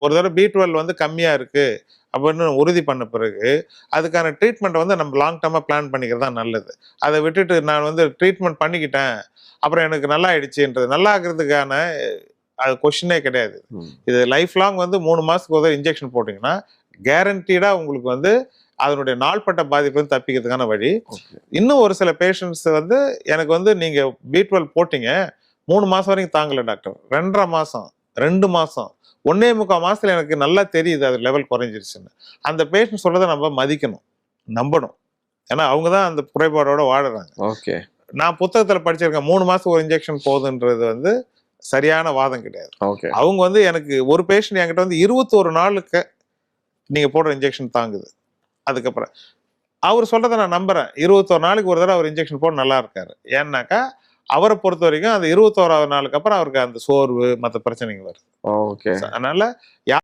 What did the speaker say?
ஒரு தடவை B12 வந்து கம்மியா இருக்கு அப்படின்னு உறுதி பண்ண பிறகு அதுக்கான ட்ரீட்மெண்ட் வந்து நம்ம லாங் டர்மா பிளான் பண்ணிக்கிறது தான் நல்லது. அதை விட்டுட்டு நான் வந்து ட்ரீட்மெண்ட் பண்ணிக்கிட்டேன் அப்புறம் எனக்கு நல்லா ஆயிடுச்சுன்றது நல்லா ஆகுறதுக்கான அது கொஸ்டினே கிடையாது. இது லைஃப் லாங் வந்து 3 மாசத்துக்கு ஒரு இன்ஜெக்ஷன் போட்டீங்கன்னா கேரண்டீடா உங்களுக்கு வந்து அதனுடைய நாள்பட்ட பாதிப்பு வந்து தப்பிக்கிறதுக்கான வழி. இன்னும் ஒரு சில பேஷண்ட்ஸ் வந்து எனக்கு வந்து நீங்க B12 போட்டீங்க 3 மாசம் வரைக்கும் தாங்கல டாக்டர், 2.5 மாசம் 2 மாசம் 1.25 மாசத்துல எனக்கு நல்லா தெரியுது அது லெவல் குறைஞ்சிருச்சுன்னு. அந்த பேஷண்ட் சொல்றதை நம்ம மதிக்கணும், நம்பணும். ஏன்னா அவங்க தான் அந்த குறைபாடோட வாழுறாங்க. ஓகே, நான் புத்தகத்துல படிச்சிருக்கேன் 3 மாசம் ஒரு இன்ஜெக்ஷன் போகுதுன்றது வந்து சரியான வாதம் கிடையாது. ஓகே. அவங்க வந்து எனக்கு ஒரு பேஷண்ட் என்கிட்ட வந்து 21 நாளுக்கு நீங்க போடுற இன்ஜெக்ஷன் தாங்குது. அதுக்கப்புறம் அவர் சொல்றதை நான் நம்புறேன். 21 நாளைக்கு ஒரு தடவை அவர் இன்ஜெக்ஷன் போட நல்லா இருக்காரு. ஏன்னாக்கா அவரை பொறுத்த வரைக்கும் அந்த 21வது நாளுக்கு அப்புறம் அவருக்கு அந்த சோர்வு மற்ற பிரச்சனைகள் வருது. ஓகே. அதனால